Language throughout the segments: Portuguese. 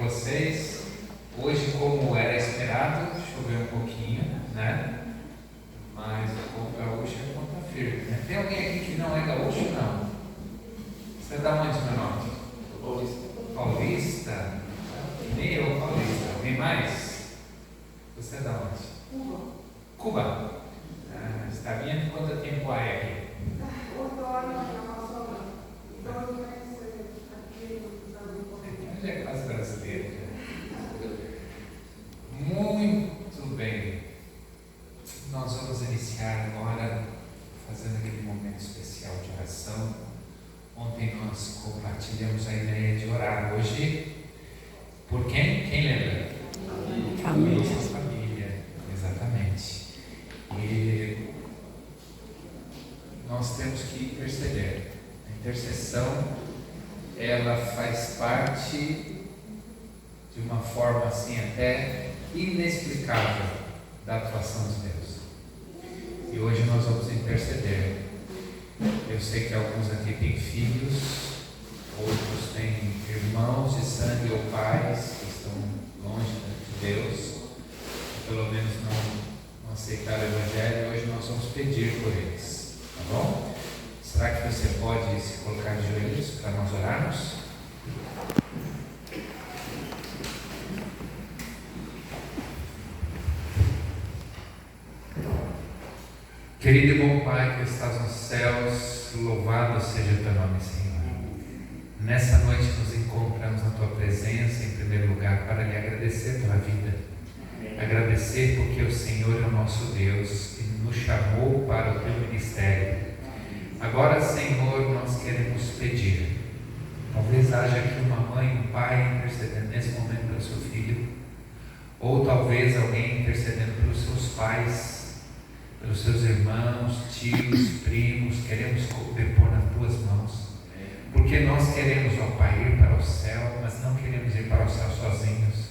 vocês. Hoje, como era esperado, choveu um pouquinho, né? Mas o gaúcho é ponta firme, né? Tem alguém aqui que não é gaúcho, não? Você é da onde, meu nome? Paulista. Paulista? Nem eu, paulista. Alguém mais? Você é da onde? Cuba. Cuba? Está vindo? Quanto tempo há aqui? 8 horas na nossa. Já é quase brasileiro. Muito bem. Nós vamos iniciar agora fazendo aquele momento especial de oração. Ontem nós compartilhamos a ideia de orar. Hoje, por quem? Quem lembra? Família. Família, exatamente. E nós temos que interceder. A intercessão, ela faz parte de uma forma assim até inexplicável da atuação de Deus. E hoje nós vamos interceder. Eu sei que alguns aqui têm filhos, outros têm irmãos de sangue ou pais que estão longe de Deus, que pelo menos não aceitaram o Evangelho, e hoje nós vamos pedir por eles, tá bom? Será que você pode se colocar de joelhos para nós orarmos? Querido e bom Pai que estás nos céus, louvado seja o teu nome, Senhor. Nessa noite nos encontramos na tua presença, em primeiro lugar, para lhe agradecer pela vida. Agradecer porque o Senhor é o nosso Deus que nos chamou para o teu ministério. Agora, Senhor, nós queremos pedir. Talvez haja aqui uma mãe, um pai intercedendo nesse momento pelo seu filho, ou talvez alguém intercedendo pelos seus pais, pelos seus irmãos, tios, primos. Queremos depor nas tuas mãos, porque nós queremos, ó Pai, ir para o céu, mas não queremos ir para o céu sozinhos.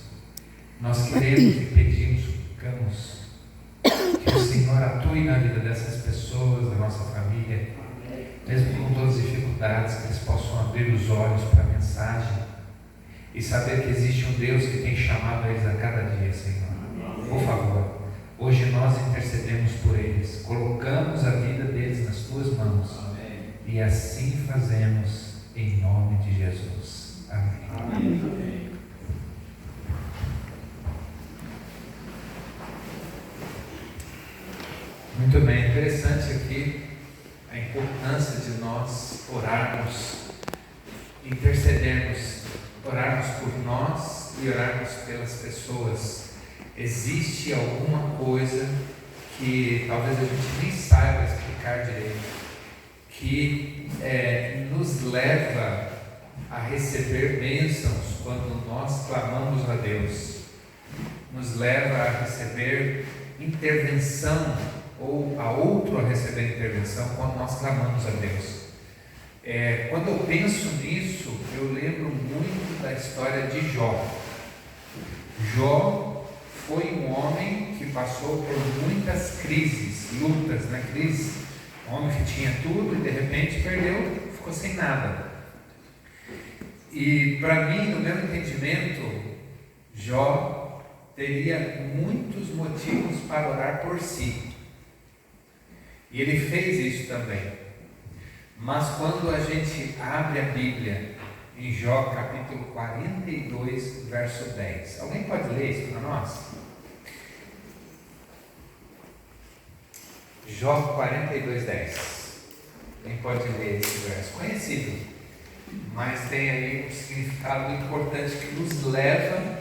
Nós queremos e pedimos, suplicamos que o Senhor atue na vida dessas pessoas, da nossa família, mesmo com todas as dificuldades, que eles possam abrir os olhos para a mensagem e saber que existe um Deus que tem chamado eles a cada dia, Senhor. Por favor, hoje nós intercedemos por eles, colocamos a vida deles nas tuas mãos. Amém. E assim fazemos em nome de Jesus. Amém. Amém. Muito bem, interessante aqui a importância de nós orarmos, intercedermos, orarmos por nós e orarmos pelas pessoas. Existe alguma coisa que talvez a gente nem saiba explicar direito, que nos leva a receber bênçãos quando nós clamamos a Deus, nos leva a receber intervenção, ou a outro a receber intervenção quando nós clamamos a Deus. Quando eu penso nisso, eu lembro muito da história de Jó. Jó foi um homem que passou por muitas crises, lutas, né? Crise. Um homem que tinha tudo e de repente perdeu, ficou sem nada. E para mim, no meu entendimento, Jó teria muitos motivos para orar por si. E ele fez isso também. Mas quando a gente abre a Bíblia, em Jó capítulo 42, verso 10. Alguém pode ler isso para nós? Jó 42, 10. Quem pode ler esse verso? Conhecido, mas tem aí um significado importante que nos leva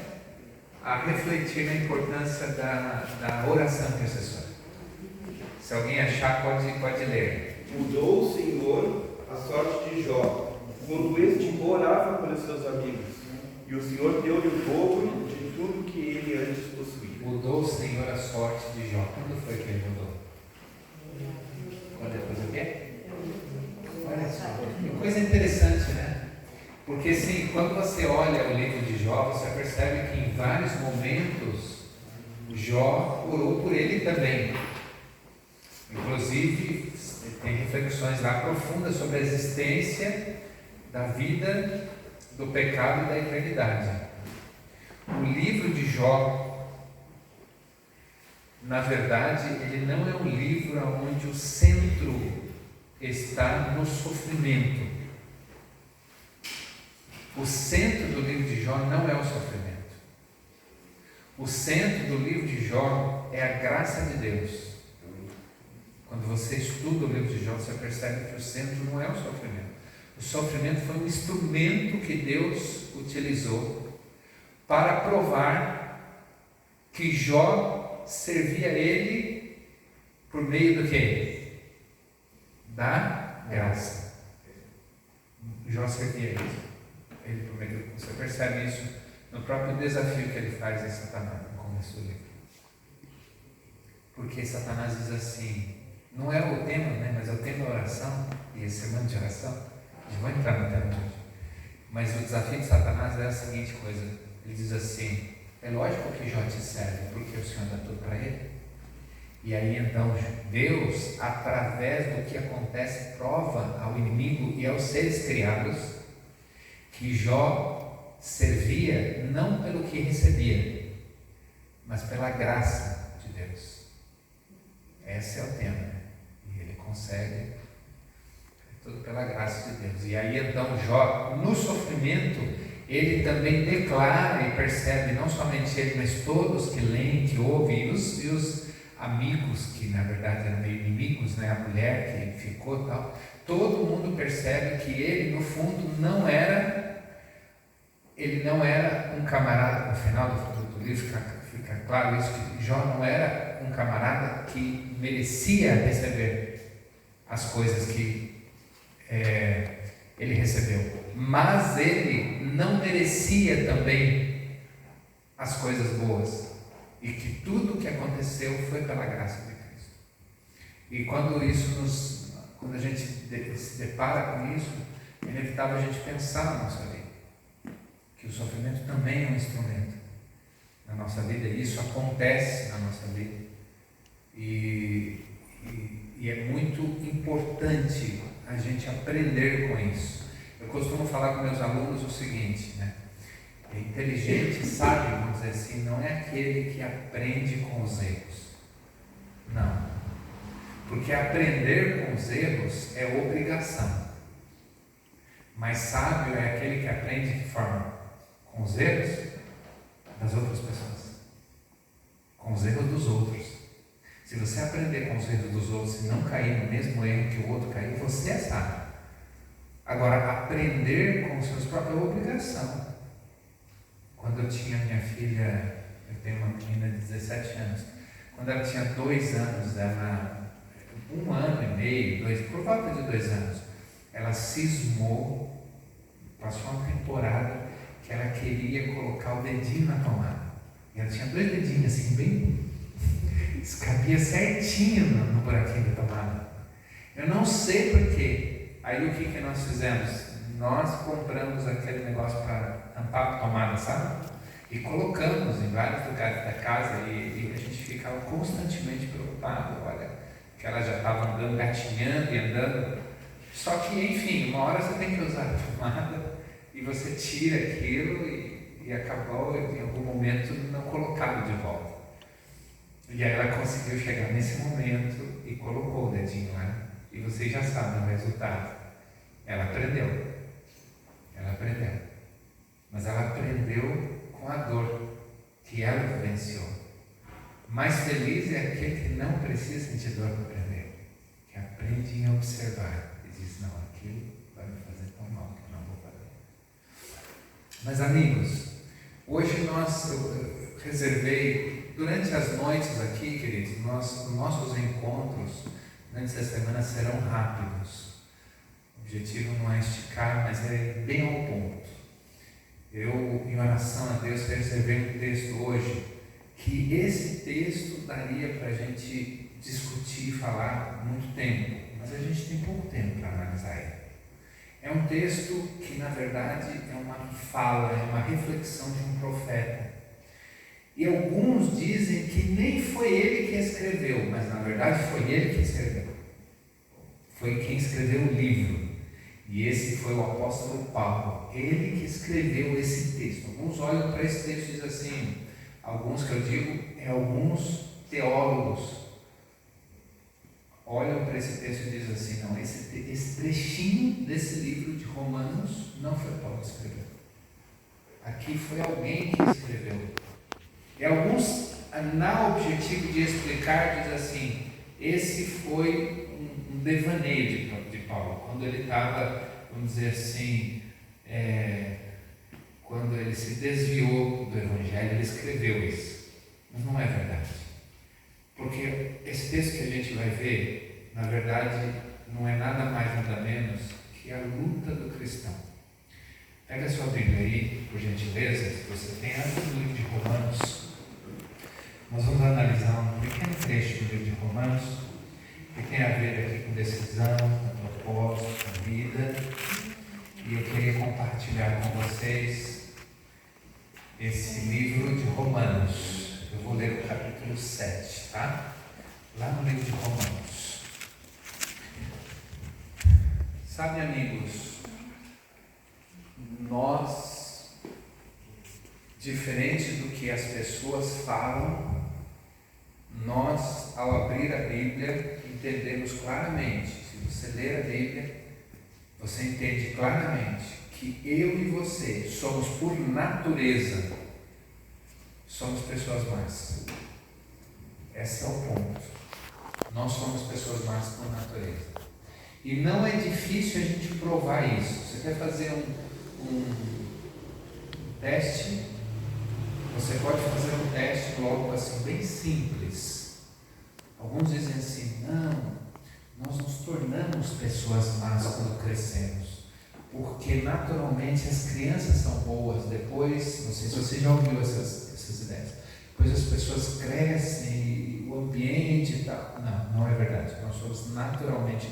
a refletir na importância da oração intercessória. Se alguém achar, pode ler. Mudou o Senhor a sorte de Jó, quando este orava pelos seus amigos, e o Senhor deu-lhe o dobro de tudo que ele antes possuía. Mudou o Senhor a sorte de Jó. Quando foi que ele mudou? Quando depois o quê? Olha só, que coisa interessante, né? Porque assim, quando você olha o livro de Jó, você percebe que em vários momentos Jó orou por ele também. Inclusive, tem reflexões lá profundas sobre a existência da vida, do pecado e da eternidade. O livro de Jó, na verdade, ele não é um livro onde o centro está no sofrimento. O centro do livro de Jó não é o sofrimento. O centro do livro de Jó é a graça de Deus. Quando você estuda o livro de Jó, você percebe que o centro não é o sofrimento. O sofrimento foi um instrumento que Deus utilizou para provar que Jó servia a Ele por meio do quê? Da graça. Jó servia ele por meio do... Você percebe isso no próprio desafio que ele faz em Satanás no começo do livro. Porque Satanás diz assim, não é o tema, né, mas é o tema da oração, e esse sermão de oração, a gente vai entrar no tema de hoje. Mas o desafio de Satanás é a seguinte coisa, ele diz assim, é lógico que Jó te serve, porque o Senhor dá tudo para ele. E aí então Deus, através do que acontece, prova ao inimigo e aos seres criados que Jó servia não pelo que recebia, mas pela graça de Deus. Esse é o tema. E ele consegue tudo pela graça de Deus. E aí então Jó, no sofrimento, ele também declara e percebe, não somente ele, mas todos que leem, que ouvem, e os amigos, que na verdade eram meio inimigos, né? A mulher que ficou tal, todo mundo percebe que ele no fundo não era um camarada. No final do livro fica claro isso, que Jó não era um camarada que merecia receber as coisas que ele recebeu, mas ele não merecia também as coisas boas, e que tudo o que aconteceu foi pela graça de Cristo. E quando a gente se depara com isso, é inevitável a gente pensar na nossa vida, que o sofrimento também é um instrumento na nossa vida, e isso acontece na nossa vida, e é muito importante a gente aprender com isso. Eu costumo falar com meus alunos o seguinte, né? Inteligente, sábio, vamos dizer assim, não é aquele que aprende com os erros. Não. Porque aprender com os erros é obrigação. Mas sábio é aquele que aprende de que forma? Com os erros das outras pessoas. Com os erros dos outros. Se você aprender com os erros dos outros e não cair no mesmo erro que o outro caiu, você é sábio. Agora, aprender com os seus próprios é obrigação. Quando eu tinha minha filha, eu tenho uma menina de 17 anos, quando ela tinha 2 anos, ela, 1 ano e meio, por volta de 2 anos, ela cismou, passou uma temporada que ela queria colocar o dedinho na tomada. E ela tinha 2 dedinhos assim, bem, cabia certinho no buraquinho da tomada. Eu não sei porquê. Aí o que nós fizemos? Nós compramos aquele negócio para tampar a tomada, sabe? E colocamos em vários lugares da casa, e a gente ficava constantemente preocupado, olha, que ela já estava andando, gatinhando e andando. Só que, enfim, uma hora você tem que usar a tomada e você tira aquilo e acabou, em algum momento, não colocado de volta. E aí ela conseguiu chegar nesse momento e colocou o dedinho lá. E vocês já sabem o resultado. Ela aprendeu. Mas ela aprendeu com a dor que ela vivenciou. Mais feliz é aquele que não precisa sentir dor para aprender, que aprende em observar e diz, não, aquilo vai me fazer tão mal que eu não vou fazer. Mas amigos, hoje eu reservei, durante as noites aqui, queridos, nossos encontros durante essa semana serão rápidos. O objetivo não é esticar, mas é bem ao ponto. Eu, em oração a Deus, reservei um texto hoje, que esse texto daria para a gente discutir e falar muito tempo, mas a gente tem pouco tempo para analisar ele. É um texto que, na verdade, é uma fala, é uma reflexão de um profeta. E alguns dizem que nem foi ele que escreveu, mas na verdade foi ele que escreveu. Foi quem escreveu o livro. E esse foi o apóstolo Paulo, ele que escreveu esse texto. Alguns olham para esse texto e dizem assim, alguns que eu digo, alguns teólogos olham para esse texto e dizem assim, não, esse trechinho desse livro de Romanos não foi Paulo que escreveu. Aqui foi alguém que escreveu. E alguns, na objetivo de explicar, dizem assim, esse foi um devaneio de Paulo, quando ele estava, vamos dizer assim, quando ele se desviou do Evangelho, ele escreveu isso. Mas não é verdade. Porque esse texto que a gente vai ver, na verdade, não é nada mais, nada menos que a luta do cristão. Pega a sua Bíblia aí, por gentileza, se você tem no livro de Romanos. Nós vamos analisar um pequeno trecho do livro de Romanos, que tem a ver aqui com decisão, com propósito, com vida. E eu queria compartilhar com vocês esse livro de Romanos. Eu vou ler o capítulo 7, tá? Lá no livro de Romanos. Sabe, amigos, nós, diferente do que as pessoas falam, nós, ao abrir a Bíblia, entendemos claramente. Se você ler a Bíblia, você entende claramente que eu e você somos, por natureza, somos pessoas más. Esse é o ponto. Nós somos pessoas más por natureza. E não é difícil a gente provar isso. Você quer fazer um teste? Você pode fazer um teste logo assim, bem simples. Alguns dizem assim, não, nós nos tornamos pessoas más quando crescemos, porque naturalmente as crianças são boas, depois, não sei se você já ouviu essas ideias, depois as pessoas crescem e o ambiente e tal. Não é verdade, nós somos naturalmente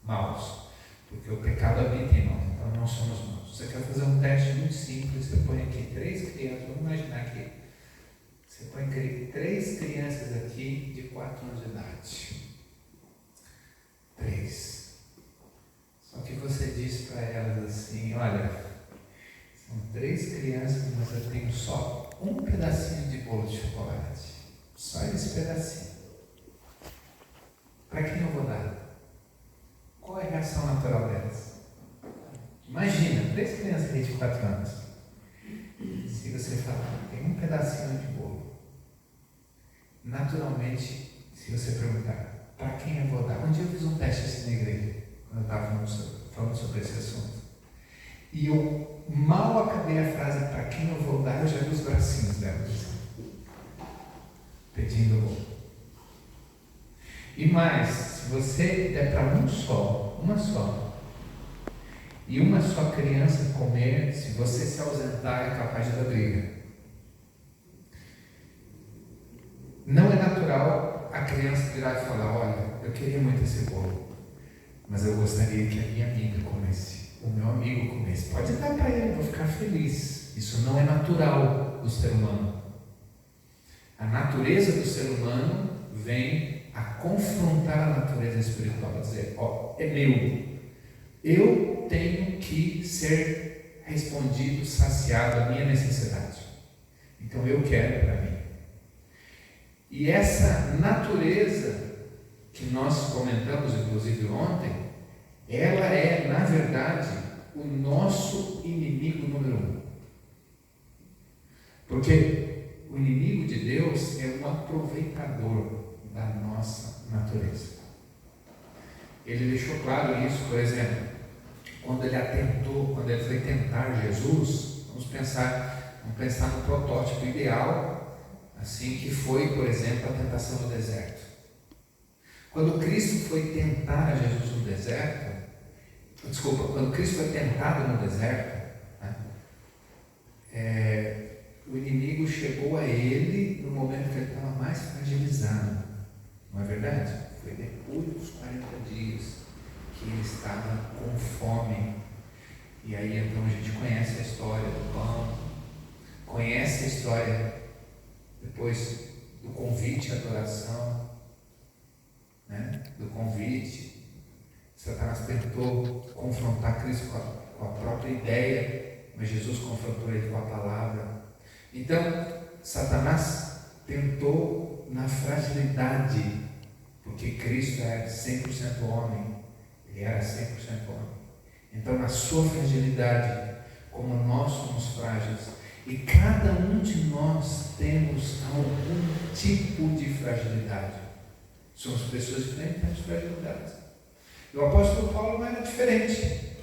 maus, porque o pecado habita em nós, então não somos maus. Você quer fazer um teste muito simples, você põe aqui 3 crianças, vamos imaginar que você põe 3 crianças aqui de 4 anos de idade. 3. Só que você diz para elas assim, olha, são 3 crianças, mas eu tenho só um pedacinho de bolo de chocolate. Só esse pedacinho. Para quem eu vou dar? Qual é a reação natural delas? Imagina, 3 crianças de 4 anos. Se você falar, tem um pedacinho de bolo. Naturalmente, se você perguntar, para quem eu vou dar? Um dia eu fiz um teste assim na igreja, quando eu estava falando sobre esse assunto. E eu mal acabei a frase, para quem eu vou dar, eu já vi os bracinhos delas, assim, pedindo o bolo. E mais, se você der para uma só, e uma só criança comer, se você se ausentar, é capaz de dar briga. Não é natural a criança virar e falar, olha, eu queria muito esse bolo, mas eu gostaria que a minha amiga comesse, o meu amigo comesse. Pode dar para ele, eu vou ficar feliz. Isso não é natural do ser humano. A natureza do ser humano vem a confrontar a natureza espiritual, a dizer, é meu. Eu tenho que ser respondido, saciado a minha necessidade. Então eu quero para mim. E essa natureza que nós comentamos, inclusive ontem, ela é, na verdade, o nosso inimigo número 1. Porque o inimigo de Deus é um aproveitador da nossa natureza. Ele deixou claro isso, por exemplo, quando ele foi tentar Jesus, vamos pensar no protótipo ideal, assim que foi, por exemplo, a tentação no deserto. Quando Cristo foi tentar a Jesus no deserto, quando Cristo foi tentado no deserto, o inimigo chegou a ele no momento que ele estava mais fragilizado. Não é verdade? Foi depois dos 40 dias que ele estava com fome. E aí então a gente conhece a história do pão, conhece a história depois do convite à adoração, do convite. Satanás tentou confrontar Cristo com a própria ideia, mas Jesus confrontou ele com a palavra. Então, Satanás tentou na fragilidade, porque Cristo era 100% homem, ele era 100% homem. Então, na sua fragilidade, como nós somos frágeis, e cada um de nós temos algum tipo de fragilidade. Somos pessoas diferentes, temos fragilidades. E o apóstolo Paulo não era diferente.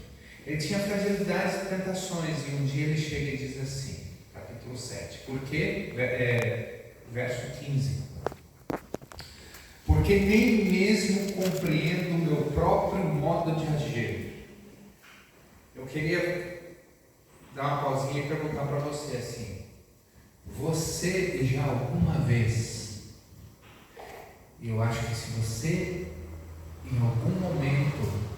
Ele tinha fragilidades e tentações, e um dia ele chega e diz assim, capítulo 7, porque, verso 15, porque nem mesmo compreendo o meu próprio modo de agir. Eu queria dar uma pausinha e perguntar para você assim, você já alguma vez, e eu acho que se você em algum momento,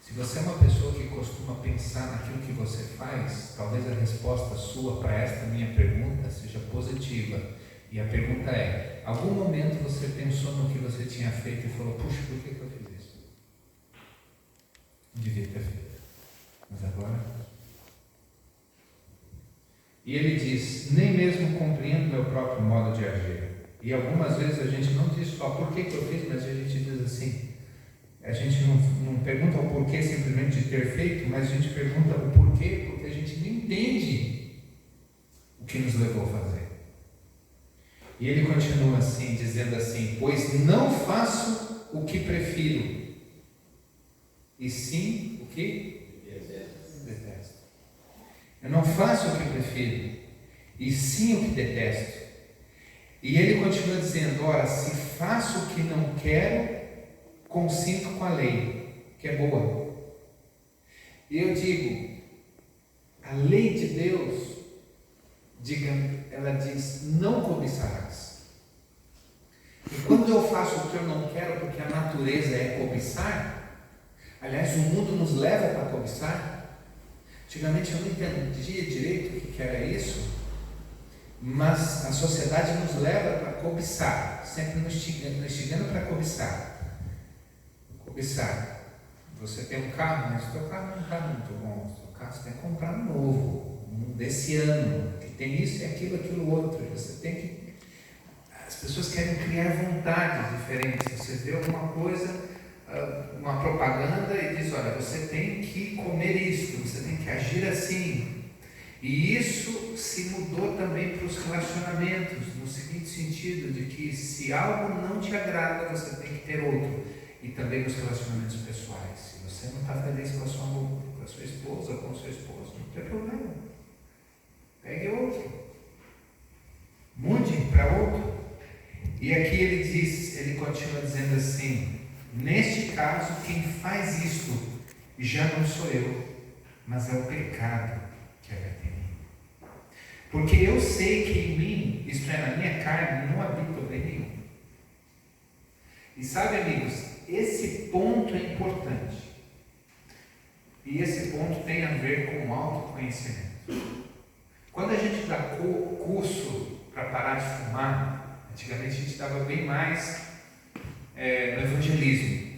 se você é uma pessoa que costuma pensar naquilo que você faz, talvez a resposta sua para esta minha pergunta seja positiva. E a pergunta é, algum momento você pensou no que você tinha feito e falou, puxa, por que eu fiz isso? Não devia ter feito, mas agora... E ele diz, nem mesmo compreendo meu próprio modo de agir. E algumas vezes a gente não diz só por que eu fiz, mas a gente diz assim, a gente não pergunta o porquê simplesmente de ter feito, mas a gente pergunta o porquê, porque a gente não entende o que nos levou a fazer. E ele continua assim, dizendo assim, pois não faço o que prefiro, e sim o que detesto. Eu não faço o que prefiro, e sim o que detesto. E ele continua dizendo, ora, se faço o que não quero, consinto com a lei, que é boa. E eu digo, a lei de Deus, ela diz, não cobiçarás. E quando eu faço o que eu não quero, porque a natureza é cobiçar, aliás, o mundo nos leva para cobiçar. Antigamente eu não entendia direito o que era isso, mas a sociedade nos leva para cobiçar, sempre nos instigando para cobiçar. Cobiçar. Você tem um carro, mas o seu carro não é um carro muito bom. O seu carro você tem que comprar um novo, um desse ano, que tem isso e aquilo outro. Você tem que... As pessoas querem criar vontades diferentes. Você vê alguma coisa, uma propaganda e diz, olha, você tem que comer isso, você tem que agir assim. E isso se mudou também para os relacionamentos, no seguinte sentido, de que se algo não te agrada, você tem que ter outro. E também nos relacionamentos pessoais. Se você não está feliz com a sua esposa ou com o seu esposo, não tem problema. Pegue outro. Mude para outro. E aqui ele continua dizendo assim, neste caso, quem faz isto já não sou eu, mas é o pecado que habita em mim. Porque eu sei que em mim, isto é, na minha carne, não habita o bem nenhum. E sabe, amigos, esse ponto é importante. E esse ponto tem a ver com autoconhecimento. Quando a gente dá curso para parar de fumar, antigamente a gente dava bem mais no evangelismo.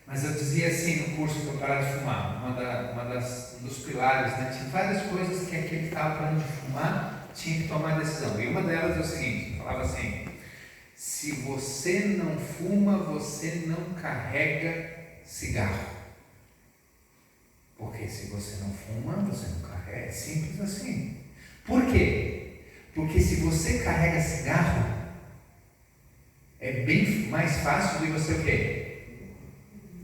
Mas eu dizia assim no curso para parar de fumar, dos pilares, né? Tinha várias coisas que aquele que estava parando de fumar tinha que tomar decisão. E uma delas é o seguinte, falava assim, se você não fuma, você não carrega cigarro. Porque se você não fuma, você não carrega. É simples assim. Por quê? Porque se você carrega cigarro, é bem mais fácil de você o quê?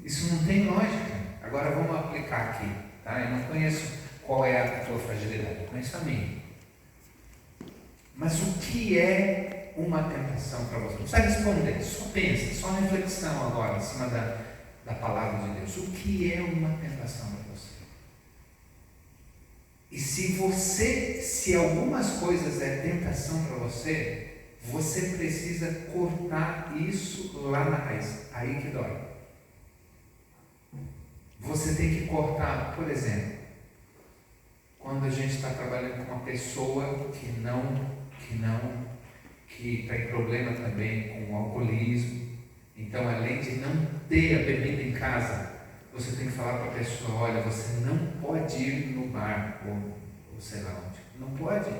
Isso não tem lógica. Agora vamos aplicar aqui. Tá? Eu não conheço qual é a tua fragilidade, eu conheço a minha. Mas o que é uma tentação para você? Não precisa responder, só pensa, só reflexão agora em cima da palavra de Deus. O que é uma tentação para você? E se algumas coisas é tentação para você, você precisa cortar isso lá na raiz, aí que dói. Você tem que cortar, por exemplo, quando a gente está trabalhando com uma pessoa que tem problema também com o alcoolismo, Então, além de não ter a bebida em casa, você tem que falar para a pessoa: olha, você não pode ir no bar, ou sei lá onde. Não pode.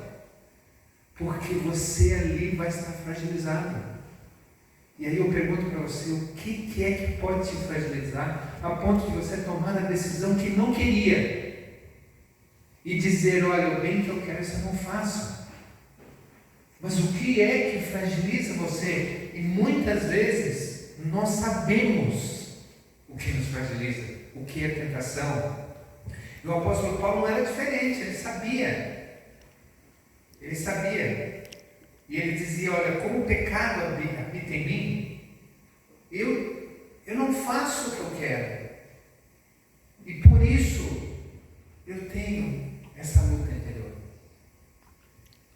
Porque você ali vai estar fragilizado. E aí eu pergunto para você: o que é que pode te fragilizar a ponto de você tomar a decisão que não queria e dizer: olha, o bem que eu quero isso eu não faço. Mas o que é que fragiliza você? E muitas vezes nós sabemos o que nos fragiliza, o que é tentação. E o apóstolo Paulo não era diferente, ele sabia. Ele sabia. E ele dizia: olha, como o pecado habita em mim, eu não faço o que eu quero. E por isso eu tenho essa luta interior.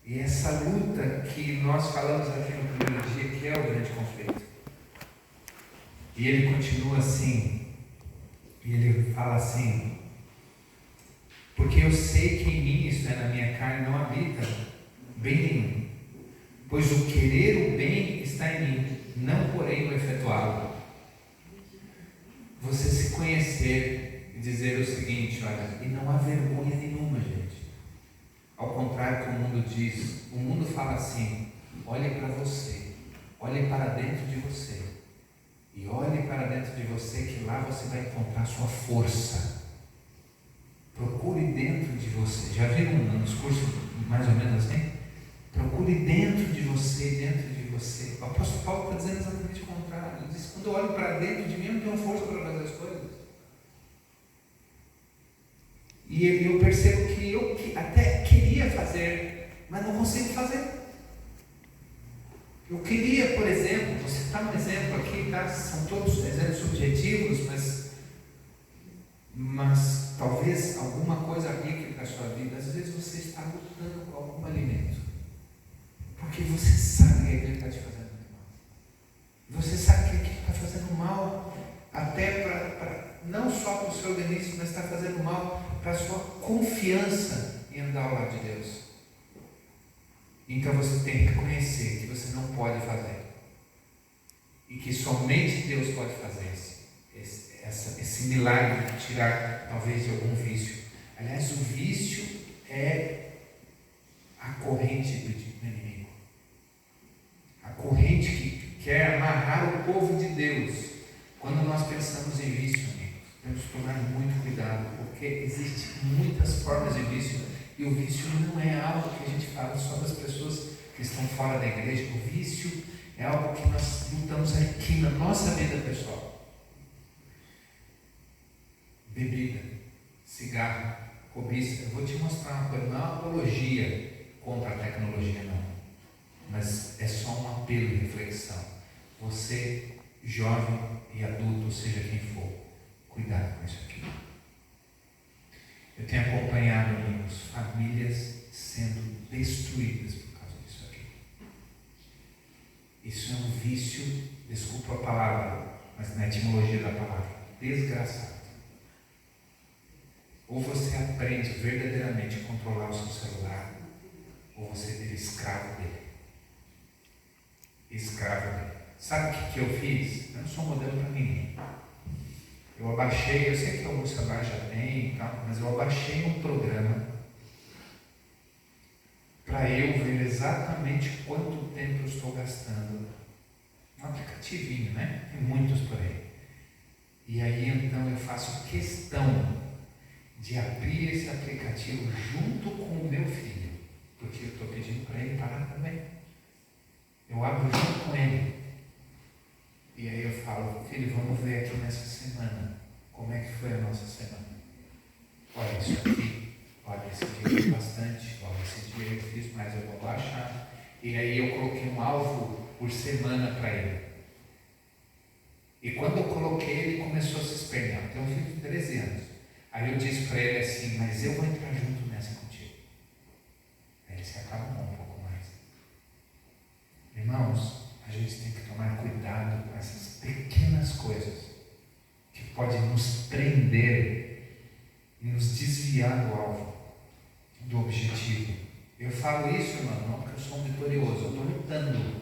E essa luta que nós falamos aqui no primeiro dia, que é o grande conflito. E ele continua assim, e ele fala assim: porque eu sei que em mim, isto é, na minha carne, não habita bem nenhum. Pois o querer o bem está em mim, não porém o efetuá-lo. Você se conhecer e dizer o seguinte: olha, e não há vergonha nenhuma, gente. Ao contrário que o mundo diz, o mundo fala assim: olhe para você, olhe para dentro de você, e olhe para dentro de você, que lá você vai encontrar sua força. Procure dentro de você. Já viram um discurso mais ou menos assim? Procure dentro de você, dentro de você. O apóstolo Paulo está dizendo exatamente o contrário. Ele diz: quando eu olho para dentro de mim, eu não tenho força para fazer as coisas. E eu percebo que eu até queria fazer, mas não consigo fazer. Eu queria, por exemplo, você está um exemplo aqui, tá? São todos exemplos subjetivos, mas talvez alguma coisa aplique para a sua vida. Às vezes você está lutando com algum alimento, porque você sabe que aquilo está te fazendo mal. Você sabe que aquilo está fazendo mal até não só para o seu organismo, mas está fazendo mal para a sua confiança em andar ao lado de Deus. Então você tem que reconhecer que você não pode fazer, e que somente Deus pode fazer esse milagre de tirar talvez de algum vício. Aliás, o vício é a corrente do inimigo, a corrente que quer amarrar o povo de Deus. Quando nós pensamos em vício, amigos, temos que tomar muito cuidado, porque existem muitas formas de vício, e o vício não é algo que a gente fala só das pessoas que estão fora da igreja. O vício é algo que nós lutamos aqui na nossa vida pessoal. Bebida, cigarro, cobiça. Eu vou te mostrar uma coisa, não é uma apologia contra a tecnologia, não, mas é só um apelo de reflexão. Você, jovem e adulto, seja quem for, cuidado com isso aqui. Eu tenho acompanhado, amigos, famílias sendo destruídas por causa disso aqui. Isso é um vício, desculpa a palavra, mas na etimologia da palavra, desgraçado. Ou você aprende verdadeiramente a controlar o seu celular, ou você vira escravo dele. Escravo dele. Sabe o que eu fiz? Eu não sou modelo para ninguém. Eu abaixei, eu sei que alguns celulares já tem e tal, mas eu abaixei um programa para eu ver exatamente quanto tempo eu estou gastando. Um aplicativinho, né? Tem muitos por aí. E aí então eu faço questão de abrir esse aplicativo junto com o meu filho, porque eu estou pedindo para ele parar também. Eu abro junto com ele. E aí eu falo: filho, vamos ver aqui nessa semana, como é que foi a nossa semana. Olha isso aqui, olha, esse dia eu fiz bastante, olha, esse dia eu fiz mais, eu vou baixar. E aí eu coloquei um alvo por semana para ele. E quando eu coloquei, ele começou a se espelhar. Tem um filho de 13 anos. Aí eu disse para ele assim: mas eu vou entrar junto nessa contigo. Aí ele se acalmou um pouco mais. Irmãos, a gente tem que tomar cuidado com essas pequenas coisas que podem nos prender e nos desviar do alvo, do objetivo. Eu falo isso, irmão, não porque eu sou um vitorioso, eu estou lutando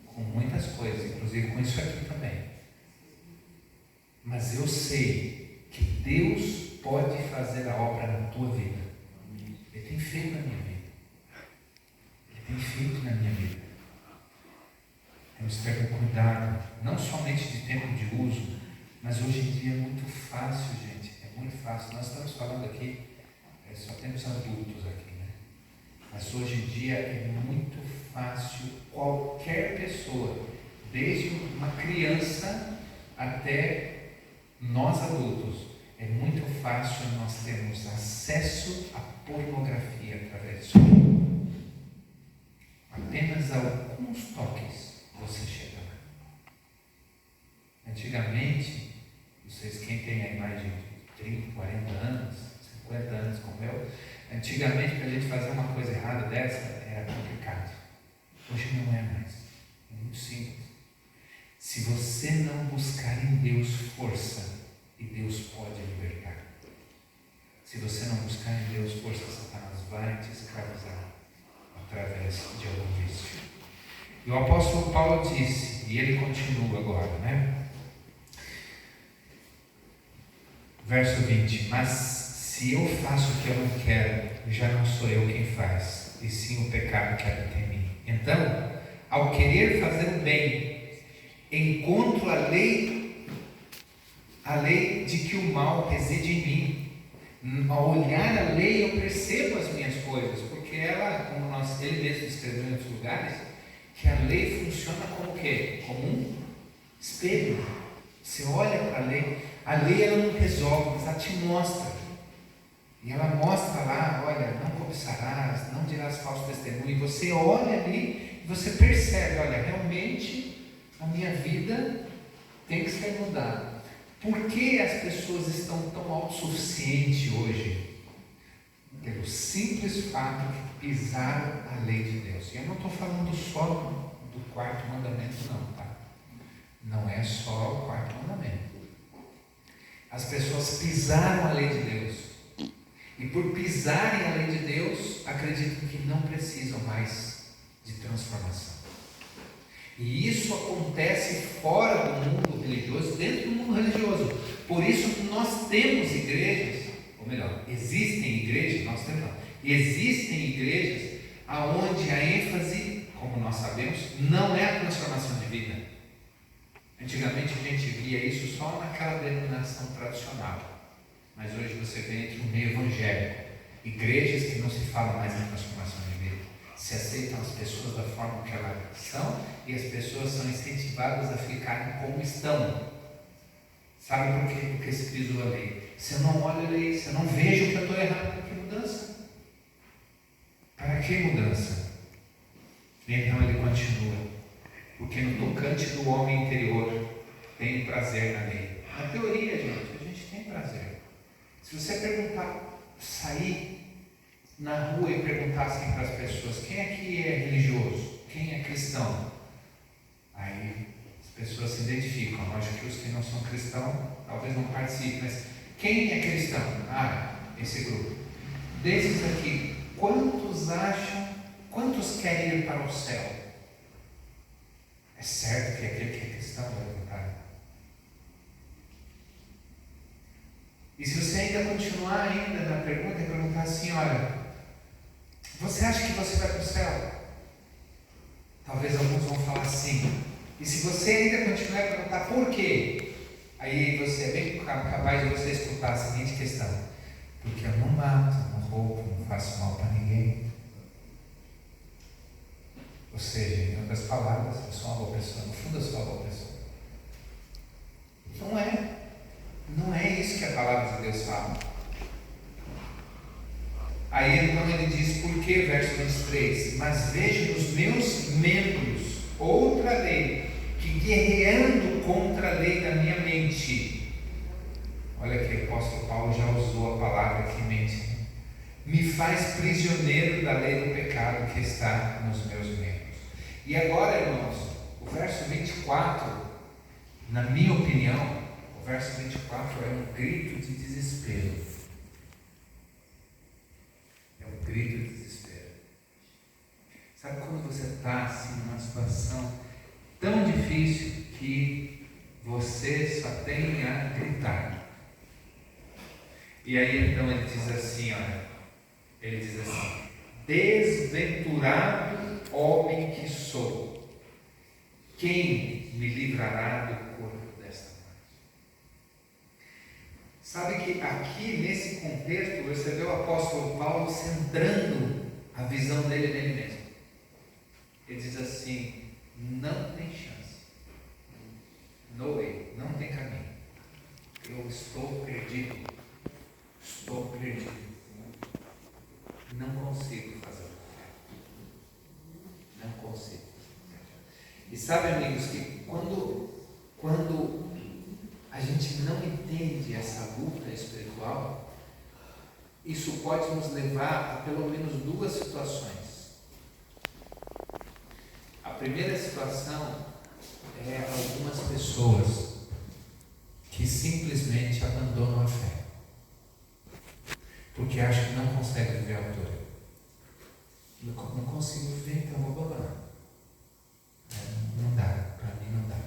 com muitas muitas coisas, inclusive com isso aqui também. Mas eu sei que Deus pode fazer a obra na tua vida. Ele tem feito na minha vida. Ele tem feito na minha vida. Temos que ter cuidado, não somente de tempo de uso, mas hoje em dia é muito fácil, gente. É muito fácil. Nós estamos falando aqui, só temos adultos aqui, né? Mas hoje em dia é muito fácil qualquer pessoa, desde uma criança até nós adultos, é muito fácil nós termos acesso à pornografia através disso. Apenas alguns toques você chega lá. Antigamente, vocês quem tem aí mais de 30, 40 anos, 50 anos como eu, antigamente para a gente fazer uma coisa errada dessa era complicado. Hoje não é mais. É muito simples. Se você não buscar em Deus força, e Deus pode libertar. Se você não buscar em Deus força, Satanás vai te escravizar através de algum vício. E o apóstolo Paulo disse, e ele continua agora, né? Verso 20: mas se eu faço o que eu não quero, já não sou eu quem faz, e sim o pecado que habita em mim. Então, ao querer fazer o bem, encontro a lei de que o mal reside em mim. Ao olhar a lei, eu percebo as minhas coisas, porque ela, como ele mesmo escreveu em outros lugares, que a lei funciona como o quê? Como um espelho. Você olha para a lei ela não resolve, mas ela te mostra. E ela mostra lá, olha, não cobiçarás, não dirás falso testemunho. E você olha ali e você percebe, olha, realmente a minha vida tem que ser mudada. Por que as pessoas estão tão autossuficientes hoje? Pelo simples fato de pisaram a lei de Deus. E eu não estou falando só do quarto mandamento, não, tá? Não é só o quarto mandamento. As pessoas pisaram a lei de Deus. E por pisarem a lei de Deus, acreditam que não precisam mais de transformação. E isso acontece fora do mundo religioso, dentro do mundo religioso. Por isso nós temos igrejas, ou melhor, existem igrejas, existem igrejas onde a ênfase, como nós sabemos, não é a transformação de vida. Antigamente a gente via isso só naquela denominação tradicional. Mas hoje você vê entre o meio evangélico, igrejas que não se fala mais em transformação de vida. Se aceitam as pessoas da forma que elas são e as pessoas são incentivadas a ficarem como estão. Sabe por quê? Porque se pisou a lei. Se eu não olho a lei, se eu não vejo que eu estou errado, para que mudança? Para que mudança? Então ele continua. Porque no tocante do homem interior tem prazer na lei. Na teoria, gente, a gente tem prazer. Se você sair na rua e perguntar assim para as pessoas, quem aqui é religioso? Quem é cristão? Aí as pessoas se identificam. Eu acho que os que não são cristãos talvez não participem, mas quem é cristão? Esse grupo. Desses aqui, quantos querem ir para o céu? É certo que aquele que é cristão vai levantar? E se você ainda continuar na pergunta e perguntar assim, olha, você acha que você vai para o céu? Talvez alguns vão falar sim. E se você ainda continuar a perguntar por quê? Aí você é bem capaz de você escutar a seguinte questão: porque eu não mato, não roubo, não faço mal para ninguém. Ou seja, em outras palavras, eu sou uma boa pessoa. No fundo, eu sou uma boa pessoa. Não é. Não é isso que a palavra de Deus fala. Aí então ele diz, por que? Verso 23: mas vejo nos meus membros outra lei, que guerreando contra a lei da minha mente. Olha que o apóstolo Paulo já usou a palavra aqui, mente. Me faz prisioneiro da lei do pecado que está nos meus membros. E agora, irmãos, o verso 24, na minha opinião, o verso 24 é um grito de desespero. É um grito de desespero. Sabe quando você está assim numa situação tão difícil? difícil que você só tem a gritar. E aí então ele diz assim, olha, ele diz assim: desventurado homem que sou, quem me livrará do corpo desta morte? Sabe que aqui nesse contexto você vê o apóstolo Paulo centrando a visão dele nele mesmo. Ele diz assim: não tem chance, no way, não tem caminho, eu estou perdido, não consigo fazer o que quero, não consigo. E sabe, amigos, que quando a gente não entende essa luta espiritual, isso pode nos levar a pelo menos duas situações. A primeira situação é algumas pessoas que simplesmente abandonam a fé, porque acham que não conseguem viver a altura. Não consigo viver, então vou abandonar. Não dá, para mim não dá.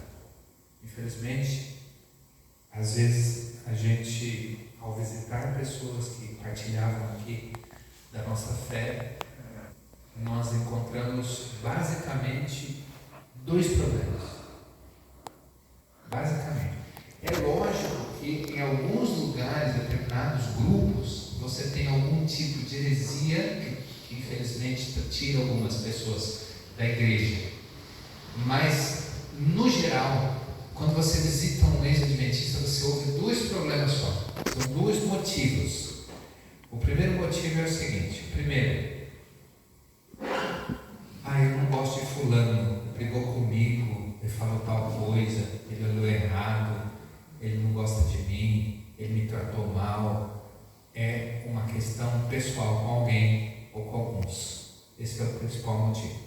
Infelizmente, às vezes a gente, ao visitar pessoas que partilhavam aqui da nossa fé, nós encontramos basicamente dois problemas. Basicamente. É lógico que em alguns lugares, determinados grupos, você tem algum tipo de heresia que infelizmente tira algumas pessoas da igreja. Mas, no geral, quando você visita um ex-adventista, você ouve dois problemas só. São dois motivos. O primeiro motivo é o seguinte: primeiro, eu não gosto de fulano, brigou comigo, ele falou tal coisa, ele olhou errado, ele não gosta de mim, ele me tratou mal. É uma questão pessoal com alguém ou com alguns. Esse é o principal motivo.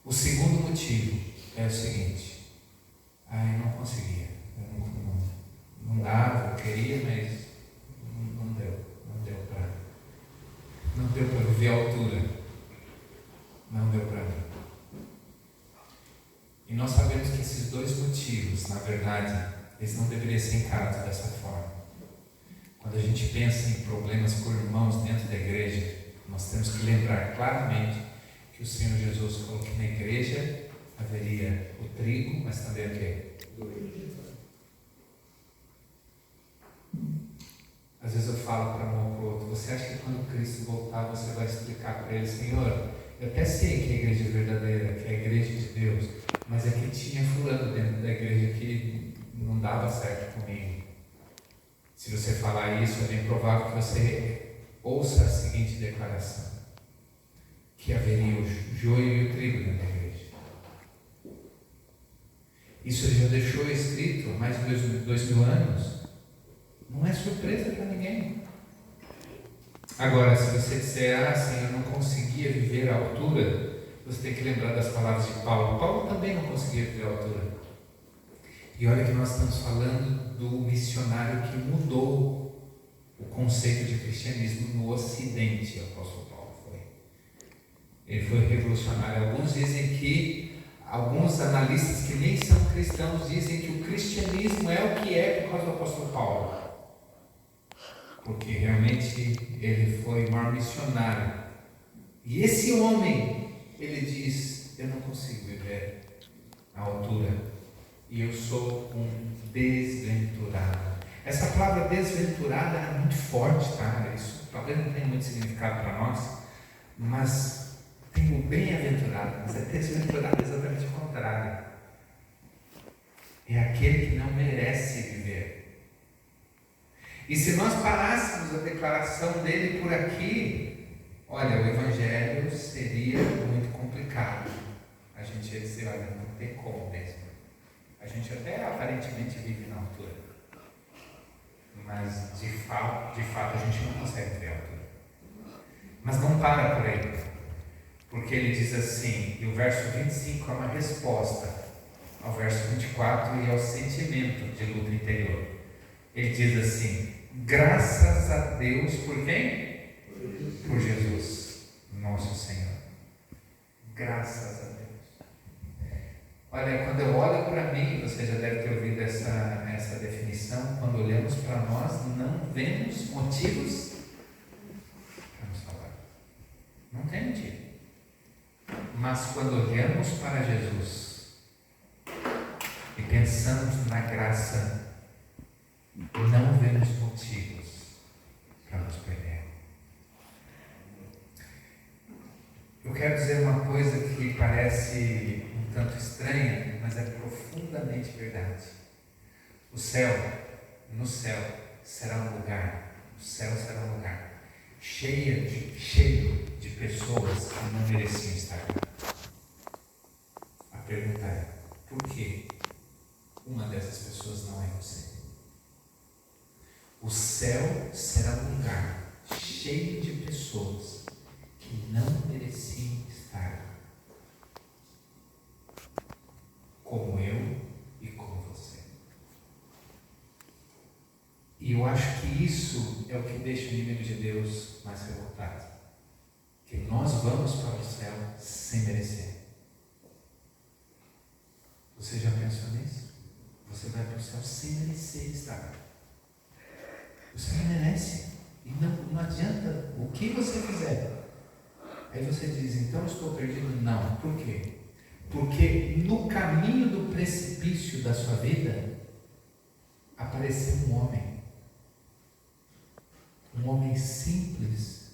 O segundo motivo é o seguinte: eu não conseguia, não dava, eu queria, mas não deu para viver a altura. Não deu para mim. E nós sabemos que esses dois motivos, na verdade, eles não deveriam ser encarados dessa forma. Quando a gente pensa em problemas com irmãos dentro da igreja, nós temos que lembrar claramente que o Senhor Jesus falou que na igreja haveria o trigo, mas também o quê? Às vezes eu falo para um ou para o outro: você acha que quando Cristo voltar você vai explicar para ele: Senhor, eu até sei que a igreja é verdadeira, que é a igreja de Deus, mas é que tinha fulano dentro da igreja que não dava certo comigo. Se você falar isso, é bem provável que você ouça a seguinte declaração: que haveria o joio e o trigo dentro da igreja. Isso ele já deixou escrito há mais de 2000 anos. Não é surpresa para ninguém. Agora, se você disser: Senhor, eu não conseguia viver a altura, você tem que lembrar das palavras de Paulo. Paulo também não conseguia viver a altura. E olha que nós estamos falando do missionário que mudou o conceito de cristianismo no Ocidente. O apóstolo Paulo foi. Ele foi revolucionário. Alguns analistas que nem são cristãos dizem que o cristianismo é o que é por causa do apóstolo Paulo, porque realmente ele foi o maior missionário. E esse homem, ele diz: eu não consigo viver a altura, e eu sou um desventurado. Essa palavra desventurada é muito forte, tá? Isso talvez não tenha muito significado para nós, mas tem o bem-aventurado, mas é desventurado exatamente o contrário. É aquele que não merece viver. E se nós parássemos a declaração dele por aqui, olha, o evangelho seria muito complicado. A gente ia dizer: olha, não tem como mesmo. A gente até aparentemente vive na altura, mas de fato a gente não consegue ver a altura. Mas não para por aí, porque ele diz assim, e o verso 25 é uma resposta ao verso 24 e ao sentimento de luta interior. Ele diz assim: graças a Deus por quem? Por Jesus, nosso Senhor. Graças a Deus. Olha, quando eu olho para mim, você já deve ter ouvido essa definição, quando olhamos para nós, não vemos motivos para nos salvar. Não tem motivo. Mas quando olhamos para Jesus e pensamos na graça, não vemos motivos para nos perder. Eu quero dizer uma coisa que parece um tanto estranha, mas é profundamente verdade. No céu será um lugar cheio de pessoas que não mereciam estar lá. A pergunta é, por que uma dessas pessoas não é você? O céu será um lugar cheio de pessoas que não mereciam estar lá. Como eu e como você. E eu acho que isso é o que deixa o inimigo de Deus mais revoltado. Que nós vamos para o céu sem merecer. Você já pensou nisso? Você vai para o céu sem merecer estar. Você não merece. E não adianta o que você fizer. Aí você diz, então eu estou perdido? Não. Por quê? Porque no caminho do precipício da sua vida, apareceu um homem simples,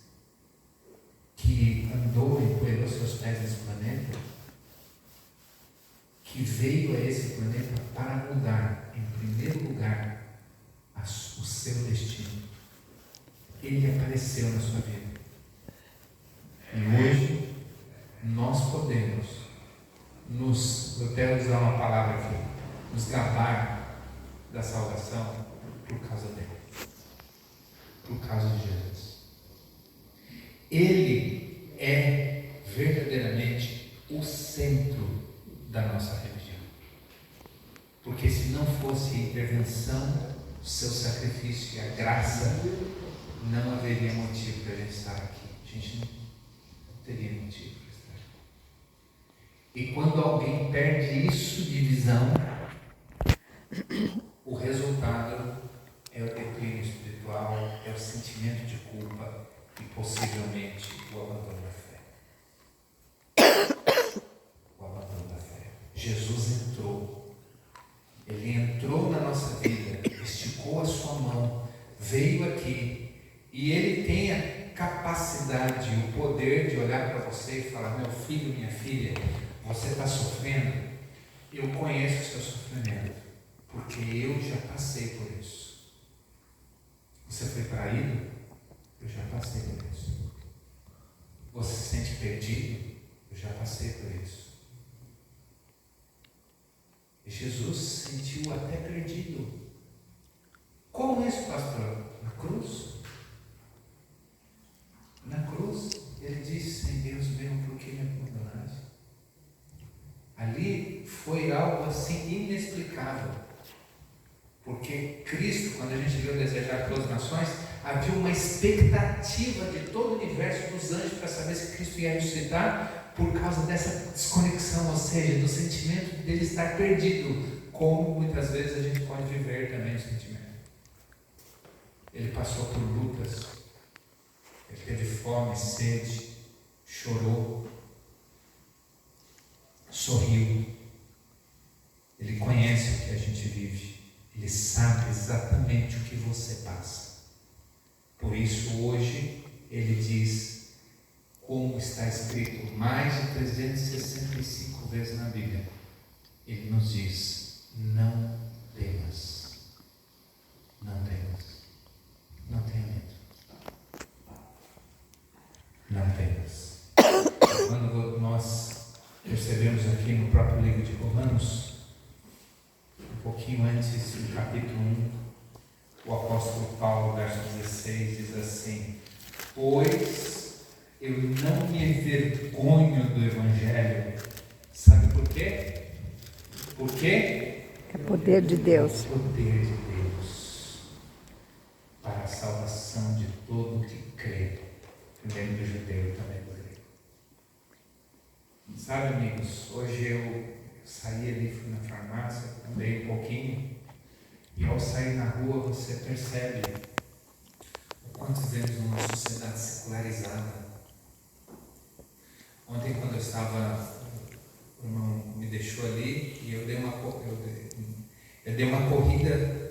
que andou e empoeirou seus pés nesse planeta, que veio a esse planeta para mudar, em primeiro lugar, o seu destino. Ele apareceu na sua vida. E hoje, nós podemos eu quero usar uma palavra aqui, nos gabar da salvação por causa dele. Por causa de Jesus. Ele é verdadeiramente o centro da nossa religião. Porque se não fosse a intervenção, o seu sacrifício e a graça, não haveria motivo para a gente estar aqui. A gente não teria motivo para estar aqui. E quando alguém perde isso de visão, o resultado é o declínio espiritual, é o sentimento de culpa e possivelmente o abandono da fé. O abandono da fé. Jesus entrou. Ele entrou na nossa vida, esticou a sua mão, veio aqui e ele tem a capacidade, o poder de olhar para você e falar, meu filho, minha filha, você está sofrendo? Eu conheço o seu sofrimento, porque eu já passei por isso. Você foi traído? Eu já passei por isso. Você se sente perdido? Eu já passei por isso. E Jesus se sentiu até perdido. Como isso, pastor? Na cruz? Na cruz, ele disse, sem Deus meu, por que me abandonaste? Ali foi algo assim inexplicável. Porque Cristo, quando a gente viu desejar pelas nações, havia uma expectativa de todo o universo dos anjos para saber se Cristo ia ressuscitar por causa dessa desconexão, ou seja, do sentimento dele estar perdido, como muitas vezes a gente pode viver também o sentimento. Ele passou por lutas, ele teve fome, sede, chorou, sorriu. Ele conhece o que a gente vive. Ele sabe exatamente o que você passa. Por isso, hoje, ele diz, como está escrito mais de 365 vezes na Bíblia, ele nos diz, não temas. Não temas. Não tenha medo. Não temas. Quando nós percebemos aqui no próprio livro de Romanos, um pouquinho antes, no capítulo 1, o apóstolo Paulo, verso 16, diz assim, pois eu não me envergonho do Evangelho. Sabe por quê? Por quê? É poder de Deus. É o poder de Deus para a salvação de todo que crê, primeiro do judeu e também do grego. Sabe, amigos, hoje eu saí ali, fui na farmácia, andei um pouquinho, e ao sair na rua você percebe o quanto vivemos numa sociedade secularizada. Ontem, quando eu estava, o irmão me deixou ali e eu dei uma corrida,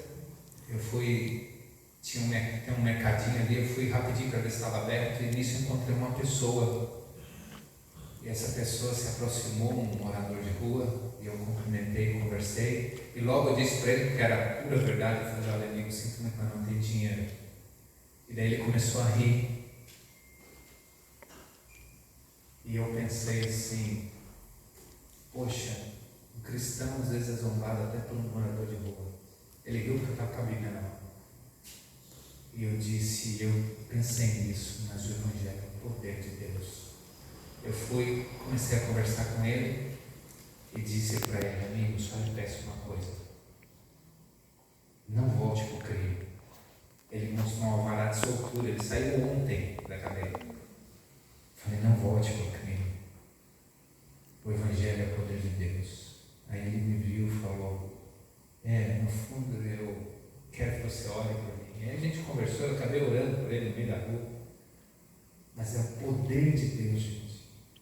eu fui, tem um mercadinho ali, eu fui rapidinho para ver se estava aberto, e nisso eu encontrei uma pessoa. E essa pessoa se aproximou, um morador de rua, e eu cumprimentei, conversei, e logo eu disse para ele, porque era pura verdade, eu falei: olha, amigo, sinto muito, mas não tem dinheiro. E daí ele começou a rir. E eu pensei assim: poxa, um cristão às vezes é zombado até por um morador de rua. Ele riu porque eu estava com a Bíblia na mão. E eu pensei nisso, mas o Evangelho é o poder de Deus. Eu comecei a conversar com ele e disse para ele: amigo, só lhe peço uma coisa, não volte para o crime. Ele mostrou um alvará de soltura, ele saiu ontem da cadeia. Falei: não volte para o crime, o Evangelho é o poder de Deus. Aí ele me viu e falou: no fundo eu quero que você ore por mim. E aí a gente conversou, eu acabei orando por ele no meio da rua. Mas é o poder de Deus, gente.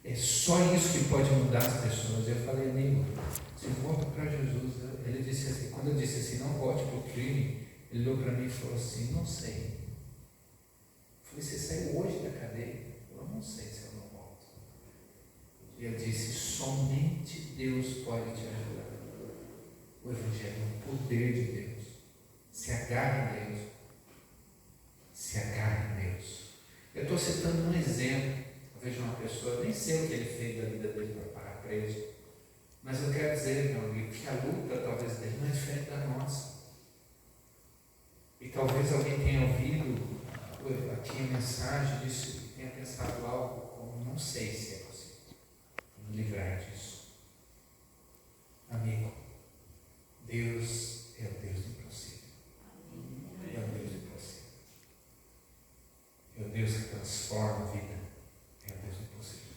É só isso que pode mudar as pessoas. Eu falei: amigo, se volta para Jesus. Ele disse assim, quando eu disse assim, não volte para o crime, ele olhou para mim e falou assim: não sei. Eu falei: você saiu hoje da cadeia? Eu não sei se eu não volto. E eu disse: somente Deus pode te ajudar. O Evangelho é o poder de Deus. Se agarre em Deus. Se agarre em Deus. Eu estou citando um exemplo. Eu vejo uma pessoa, eu nem sei o que ele fez da vida dele para parar preso, mas eu quero dizer, meu amigo, que a luta talvez dele não é diferente da nossa. E talvez alguém tenha ouvido aqui a mensagem disso e tenha pensado algo como: não sei se é possível me livrar disso. Amigo, Deus é o Deus do impossível. É o Deus do impossível. É o Deus que transforma a vida. É o Deus do impossível.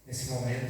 Nesse momento,